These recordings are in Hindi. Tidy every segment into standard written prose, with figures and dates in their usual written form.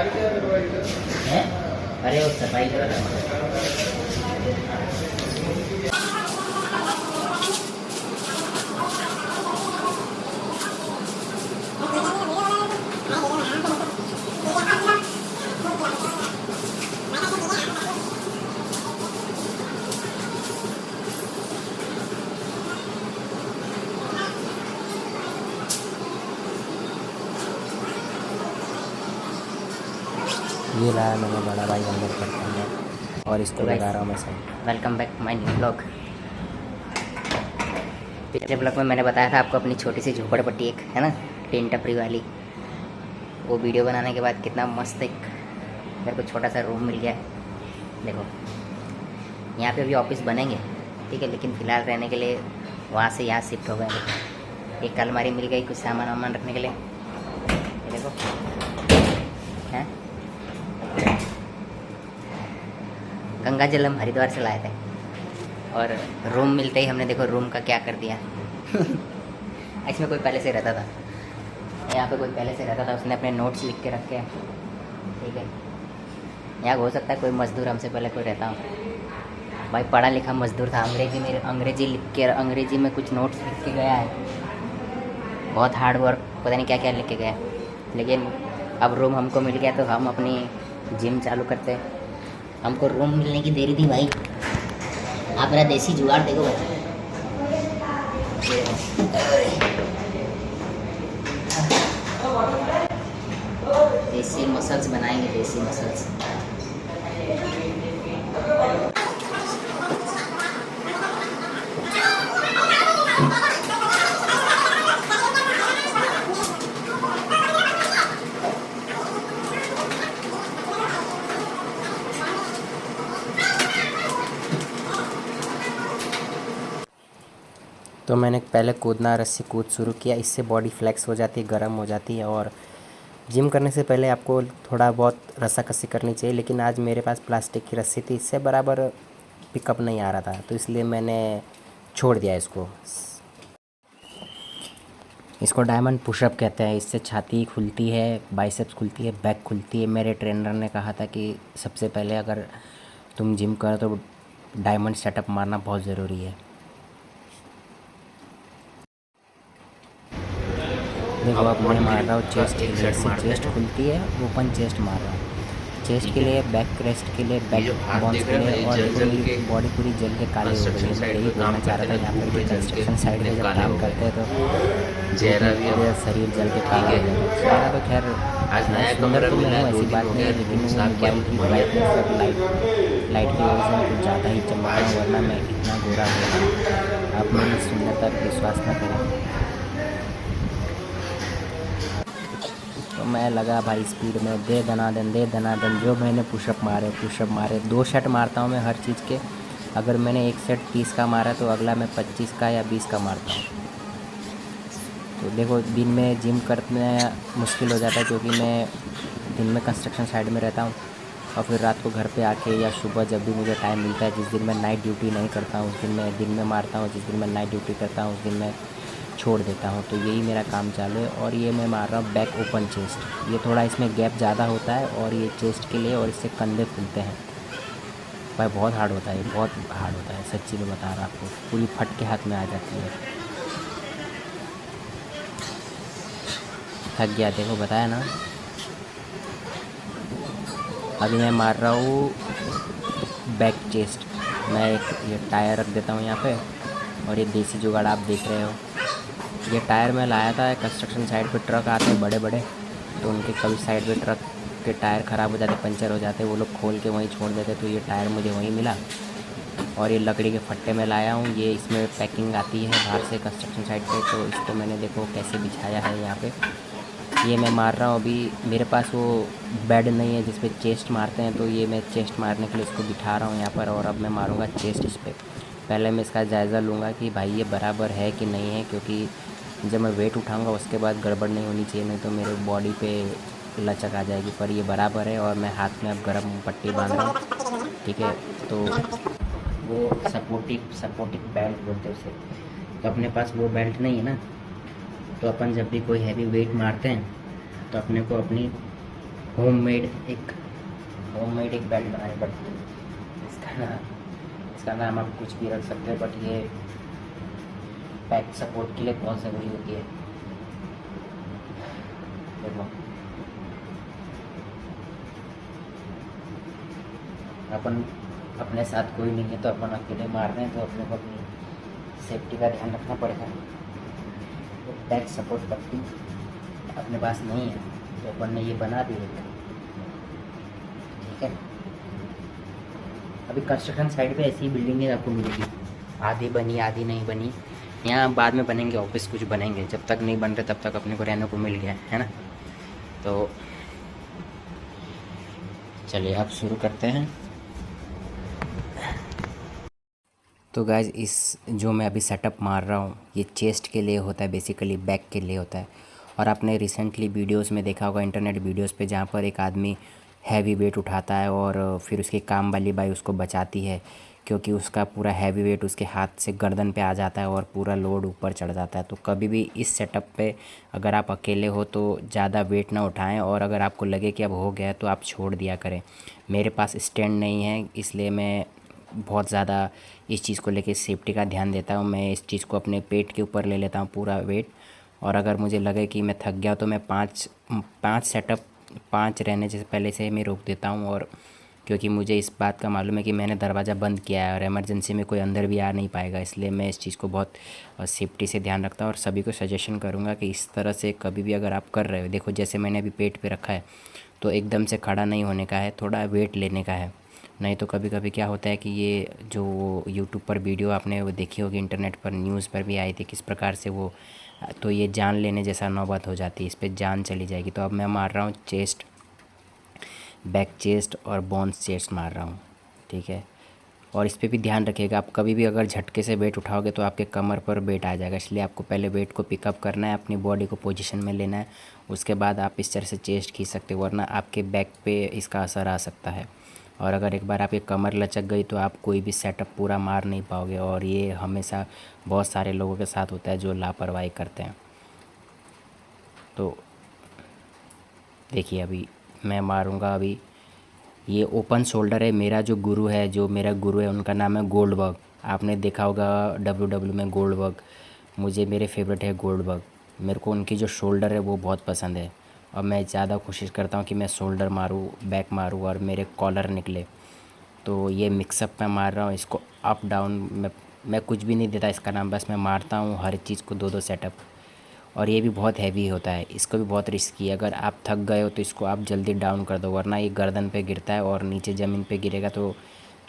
है। अरे वो सफाई कर रहा है। ये लाया मैंने बड़ा भाई अंदर करता है और इसको लगा रहा हूँ मैं सही। Welcome back my new blog. पिछले ब्लॉग में मैंने बताया था आपको अपनी छोटी सी झोपड़पट्टी एक है ना, टीन टपरी वाली, वो वीडियो बनाने के बाद कितना मस्त एक मेरे को छोटा सा रूम मिल गया है। देखो यहाँ पे भी ऑफिस बनेंगे ठीक है, लेकिन फ़िलहाल रहने के लिए वहाँ से यहाँ शिफ्ट हो गए। एक अलमारी मिल गई कुछ सामान वामान रखने के लिए। ये देखो हैं, गंगा जल हम हरिद्वार से लाए थे और रूम मिलते ही हमने देखो रूम का क्या कर दिया। इसमें कोई पहले से रहता था, यहाँ पे कोई पहले से रहता था, उसने अपने नोट्स लिख के रखे ठीक है। यहाँ हो सकता है कोई मज़दूर हमसे पहले कोई रहता हो, भाई पढ़ा लिखा मज़दूर था, अंग्रेजी लिख के, अंग्रेजी में कुछ नोट्स लिख के गया है, बहुत हार्ड वर्क, पता नहीं क्या क्या लिख के गया। लेकिन अब रूम हमको मिल गया तो हम अपनी जिम चालू करते हैं। हमको रूम मिलने की देरी थी भाई। आप मेरा देसी जुगाड़ देखो भाई, देसी मसल्स बनाएंगे, देसी मसल्स। तो मैंने पहले कूदना, रस्सी कूद शुरू किया, इससे बॉडी फ्लेक्स हो जाती है, गर्म हो जाती है। और जिम करने से पहले आपको थोड़ा बहुत रस्साकसी करनी चाहिए, लेकिन आज मेरे पास प्लास्टिक की रस्सी थी, इससे बराबर पिकअप नहीं आ रहा था, तो इसलिए मैंने छोड़ दिया इसको। इसको डायमंड पुशअप कहते हैं। इससे छाती खुलती है, बाइसेप्स खुलती है, बैक खुलती है। मेरे ट्रेनर ने कहा था कि सबसे पहले अगर तुम जिम करो तो डायमंड सेटअप मारना बहुत ज़रूरी है। देखो अब मैं मार रहा हूँ चेस्ट के लिए, इससे चेस्ट खुलती है, ओपन चेस्ट मार रहा हूँ। चेस्ट के लिए, बैक रेस्ट के लिए, बैक बोन्स के लिए। और मेरी बॉडी पूरी जल के काली हो गई है। मैं यही बोलना चाह रहा था, यहाँ पर कि कंस्ट्रक्शन साइड में जब काम करते हैं तो पूरे शरीर जल के काला हो जाता है। चेहरा तो खैर सुंदर तो मैं हूँ, ऐसी बात नहीं है, लेकिन मोबाइल की ब्राइटनेस और लाइट की वजह से मैं कुछ ज़्यादा ही चमकता हूँ, वरना मैं इतना गोरा हूँ। आप मेरी सुंदरता पर विश्वास न करें। तो मैं लगा भाई स्पीड में, दे दनादन जो मैंने पुशअप मारे 2 सेट मारता हूँ मैं हर चीज़ के। अगर मैंने एक सेट 30 का मारा तो अगला मैं 25 का या 20 का मारता हूँ। तो देखो दिन में जिम करना मुश्किल हो जाता है, क्योंकि मैं दिन में कंस्ट्रक्शन साइड में रहता हूँ और फिर रात को घर पे आके या सुबह जब भी मुझे टाइम मिलता है, जिस दिन मैं नाइट ड्यूटी नहीं करता हूँ उस दिन मैं दिन में मारता हूँ, जिस दिन मैं नाइट ड्यूटी करता हूँ उस दिन मैं छोड़ देता हूँ। तो यही मेरा काम चालू है। और ये मैं मार रहा हूँ बैक ओपन चेस्ट। ये थोड़ा इसमें गैप ज़्यादा होता है और ये चेस्ट के लिए, और इससे कंधे खुलते हैं भाई। बहुत हार्ड होता है, बहुत हार्ड होता है, सच्ची में बता रहा आपको, पूरी फट के हाथ में आ जाती है। थक गया, देखो बताया ना। अभी मैं मार रहा हूँ बैक चेस्ट। मैं एक ये टायर रख देता हूँ यहाँ पे, और ये देसी जुगाड़ आप देख रहे हो। ये टायर मैं लाया था, कंस्ट्रक्शन साइड पे ट्रक आते हैं बड़े बड़े, तो उनके कभी साइड पे ट्रक के टायर ख़राब हो जाते, पंचर हो जाते, वो लोग खोल के वहीं छोड़ देते, तो ये टायर मुझे वहीं मिला। और ये लकड़ी के फट्टे में लाया हूँ, ये इसमें पैकिंग आती है बाहर से कंस्ट्रक्शन साइड पे, तो इसको मैंने देखो कैसे बिछाया है यहाँ पे। ये मैं मार रहा हूँ। अभी मेरे पास वो बेड नहीं है जिस पे चेस्ट मारते हैं, तो ये मैं चेस्ट मारने के लिए इसको बिठा रहा हूँ यहाँ पर, और अब मैं मारूँगा चेस्ट इस पर। पहले मैं इसका जायज़ा लूँगा कि भाई ये बराबर है कि नहीं है, क्योंकि जब मैं वेट उठाऊँगा उसके बाद गड़बड़ नहीं होनी चाहिए, नहीं तो मेरे बॉडी पे लचक आ जाएगी। पर ये बराबर है, और मैं हाथ में अब गर्म पट्टी बांध रहा हूँ, ठीक है। तो वो सपोर्टिव बेल्ट बोलते हैं उसे। तो अपने पास वो बेल्ट नहीं है ना, तो अपन जब भी कोई हैवी वेट मारते हैं तो अपने को अपनी होममेड एक बेल्ट बनानी पड़ती है। इसका नाम आप कुछ भी रख सकते हैं, बट ये बैक सपोर्ट के लिए बहुत ज़रूरी होती है। देखो अपन अपने साथ कोई नहीं है तो अपन अकेले मार रहे हैं, तो अपने को अपनी सेफ्टी का ध्यान रखना पड़ेगा। तो बैक सपोर्ट पट्टी अपने पास नहीं है तो अपन ने ये बना दी है, ठीक है। अभी कंस्ट्रक्शन साइड पे ऐसी बिल्डिंगें आपको मिलेगी, आधी बनी आधी नहीं बनी। यहाँ बाद में बनेंगे ऑफिस, कुछ बनेंगे, जब तक नहीं बन रहे तब तक अपने को रहने को मिल गया है ना। तो चलिए अब शुरू करते हैं। तो गाइज इस जो मैं अभी सेटअप मार रहा हूँ ये चेस्ट के लिए होता है, बेसिकली बैक के लिए होता है। और आपने रिसेंटली वीडियोस में देखा होगा, इंटरनेट वीडियोस पे, जहाँ पर एक आदमी हैवी वेट उठाता है और फिर उसकी काम वाली बाई उसको बचाती है, क्योंकि उसका पूरा हैवी वेट उसके हाथ से गर्दन पे आ जाता है और पूरा लोड ऊपर चढ़ जाता है। तो कभी भी इस सेटअप पे अगर आप अकेले हो तो ज़्यादा वेट ना उठाएं, और अगर आपको लगे कि अब हो गया है तो आप छोड़ दिया करें। मेरे पास स्टैंड नहीं है, इसलिए मैं बहुत ज़्यादा इस चीज़ को लेके सेफ्टी का ध्यान देता हूँ। मैं इस चीज़ को अपने पेट के ऊपर ले लेता हूँ पूरा वेट, और अगर मुझे लगे कि मैं थक गया तो मैं पाँच सेटअप, 5 रहने से पहले से मैं रोक देता हूँ। और क्योंकि मुझे इस बात का मालूम है कि मैंने दरवाज़ा बंद किया है और इमरजेंसी में कोई अंदर भी आ नहीं पाएगा, इसलिए मैं इस चीज़ को बहुत सेफ्टी से ध्यान रखता हूँ। और सभी को सजेशन करूँगा कि इस तरह से कभी भी अगर आप कर रहे हो, देखो जैसे मैंने अभी पेट पे रखा है तो एकदम से खड़ा नहीं होने का है, थोड़ा वेट लेने का है। नहीं तो कभी कभी क्या होता है कि ये जो यूट्यूब पर वीडियो आपने वो देखी होगी, इंटरनेट पर न्यूज़ पर भी आई थी किस प्रकार से वो, तो ये जान लेने जैसा नौबत हो जाती है, इस पर जान चली जाएगी। तो अब मैं मार रहा हूँ चेस्ट, बैक चेस्ट और बोन्स चेस्ट मार रहा हूँ, ठीक है। और इस पे भी ध्यान रखिएगा, आप कभी भी अगर झटके से वेट उठाओगे तो आपके कमर पर वेट आ जाएगा, इसलिए आपको पहले वेट को पिकअप करना है, अपनी बॉडी को पोजीशन में लेना है, उसके बाद आप इस तरह से चेस्ट खींच सकते हो, वरना आपके बैक पे इसका असर आ सकता है। और अगर एक बार आपकी कमर लचक गई तो आप कोई भी सेटअप पूरा मार नहीं पाओगे, और ये हमेशा बहुत सारे लोगों के साथ होता है जो लापरवाही करते हैं। तो देखिए अभी मैं मारूंगा। अभी ये ओपन शोल्डर है, मेरा जो गुरु है, जो मेरा गुरु है उनका नाम है गोल्डबर्ग। आपने देखा होगा डब्ल्यू में गोल्डबर्ग, मुझे मेरे फेवरेट है गोल्डबर्ग। मेरे को उनकी जो शोल्डर है वो बहुत पसंद है, और मैं ज़्यादा कोशिश करता हूँ कि मैं शोल्डर मारूँ, बैक मारूँ और मेरे कॉलर निकले। तो ये मिक्सअप मैं मार रहा हूँ, इसको अप डाउन मैं कुछ भी नहीं देता इसका नाम, बस मैं मारता हूँ हर चीज़ को 2-2 सेटअप। और ये भी बहुत हैवी होता है, इसको भी बहुत रिस्की है। अगर आप थक गए हो तो इसको आप जल्दी डाउन कर दो, वरना ये गर्दन पे गिरता है और नीचे ज़मीन पे गिरेगा तो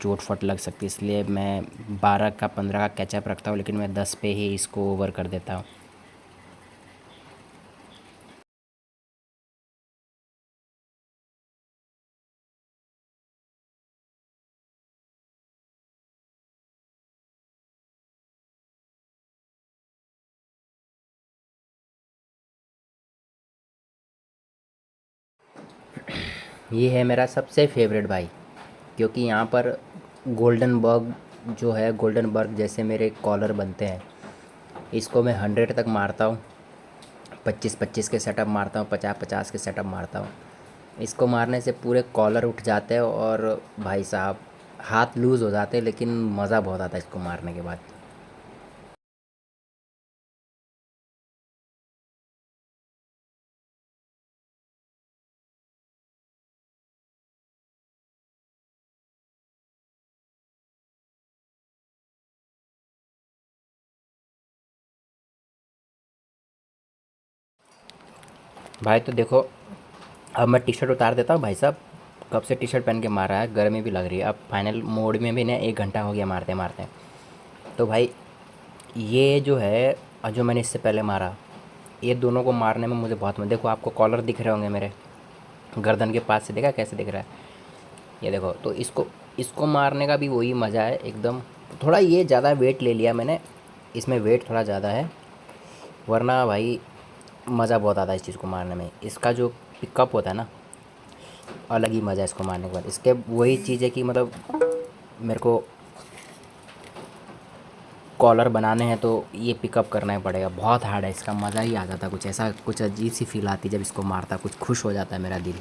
चोट फट लग सकती है। इसलिए मैं 12 का 15 का कैचअप रखता हूँ, लेकिन मैं 10 पे ही इसको ओवर कर देता हूँ। ये है मेरा सबसे फेवरेट भाई, क्योंकि यहाँ पर गोल्डन बर्ग जो है, गोल्डन बर्ग जैसे मेरे कॉलर बनते हैं, इसको मैं 100 तक मारता हूँ, 25-25 के सेटअप मारता हूँ, 50-50 के सेटअप मारता हूँ। इसको मारने से पूरे कॉलर उठ जाते हैं और भाई साहब हाथ लूज़ हो जाते हैं, लेकिन मज़ा बहुत आता है इसको मारने के बाद। भाई तो देखो, अब मैं टी शर्ट उतार देता हूँ भाई साहब, कब से टी शर्ट पहन के मार रहा है, गर्मी भी लग रही है। अब फाइनल मोड में भी ना 1 घंटा हो गया मारते मारते। तो भाई ये जो है, जो मैंने इससे पहले मारा, ये दोनों को मारने में मुझे बहुत मजा, देखो आपको कॉलर दिख रहे होंगे मेरे गर्दन के पास से, देखा कैसे दिख रहा है, ये देखो। तो इसको इसको मारने का भी वही मज़ा है एकदम। थोड़ा ये ज़्यादा वेट ले लिया मैंने, इसमें वेट थोड़ा ज़्यादा है, वरना भाई मज़ा बहुत आता है इस चीज़ को मारने में। इसका जो पिकअप होता है ना, अलग ही मज़ा है इसको मारने के बाद। इसके वही चीज़ है कि मतलब मेरे को कॉलर बनाने हैं तो ये पिकअप करना ही पड़ेगा, बहुत हार्ड है, इसका मज़ा ही आ जाता है, कुछ ऐसा कुछ अजीब सी फील आती है जब इसको मारता, कुछ खुश हो जाता है मेरा दिल।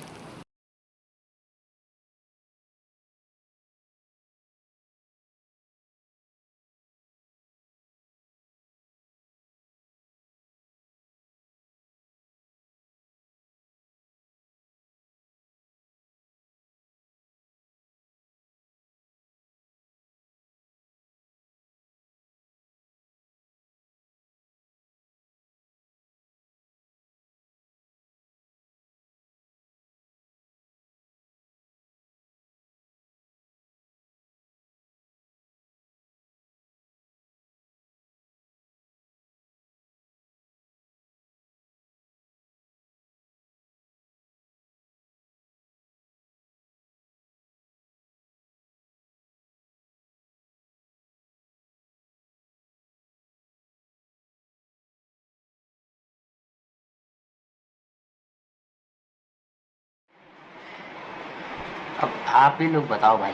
अब आप ही लोग बताओ भाई,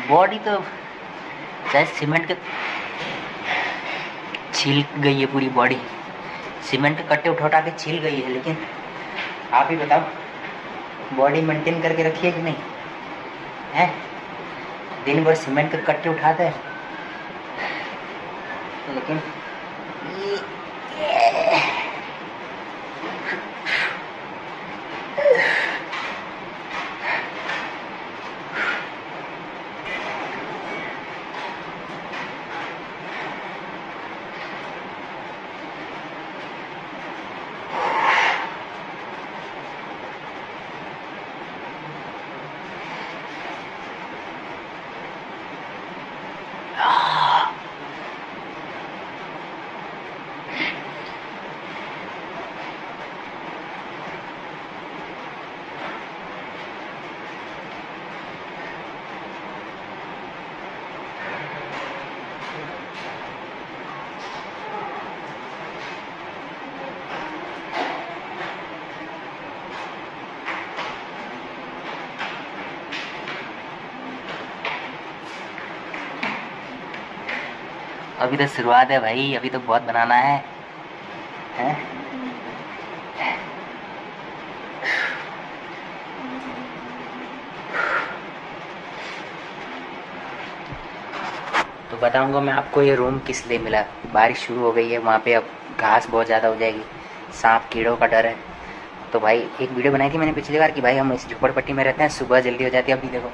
बॉडी तो चाहे सीमेंट के छील गई है, पूरी बॉडी सीमेंट के कट्टे उठा के छील गई है, लेकिन आप ही बताओ बॉडी मेंटेन करके रखिए कि नहीं है। दिन भर सीमेंट के कट्टे उठाते हैं, लेकिन अभी तो शुरुआत है भाई, अभी तो बहुत बनाना है, हैं? तो बताऊंगा मैं आपको ये रूम किस लिए मिला। बारिश शुरू हो गई है, वहाँ पे अब घास बहुत ज़्यादा हो जाएगी, सांप कीड़ों का डर है। तो भाई एक वीडियो बनाई थी मैंने पिछली बार कि भाई हम इस झोपड़पट्टी में रहते हैं, सुबह जल्दी हो जाती है। अभी देखो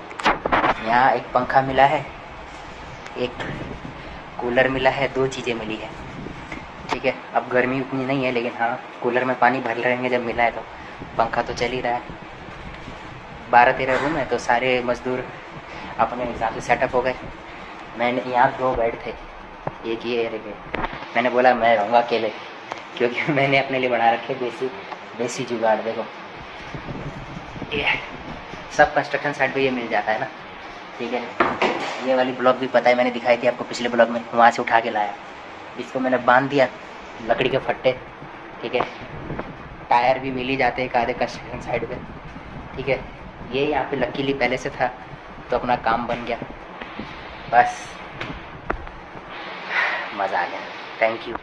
यहाँ एक पंखा मिला है, एक कूलर मिला है, 2 चीज़ें मिली है, ठीक है। अब गर्मी उतनी नहीं है, लेकिन हाँ कूलर में पानी भर रहेंगे जब मिला है तो। पंखा तो चल ही रहा है। 12-13 रूम है, तो सारे मजदूर अपने हिसाब से सेटअप हो गए। मैंने यहाँ 2 बेड थे, एक ये एक ये। मैंने बोला मैं रहूँगा अकेले, क्योंकि मैंने अपने लिए बना रखे देसी जुगाड़। देखो ये सब कंस्ट्रक्शन साइट पे ये मिल जाता है ना, ठीक है। ये वाली ब्लॉक भी पता है, मैंने दिखाई थी आपको पिछले ब्लॉग में, वहाँ से उठा के लाया। इसको मैंने बांध दिया, लकड़ी के फट्टे, ठीक है। टायर भी मिल ही जाते हैं एक आधे कंस्ट्रक्शन साइड पे, ठीक है। ये यहाँ पे लकीली पहले से था, तो अपना काम बन गया, बस मज़ा आ गया। Thank you.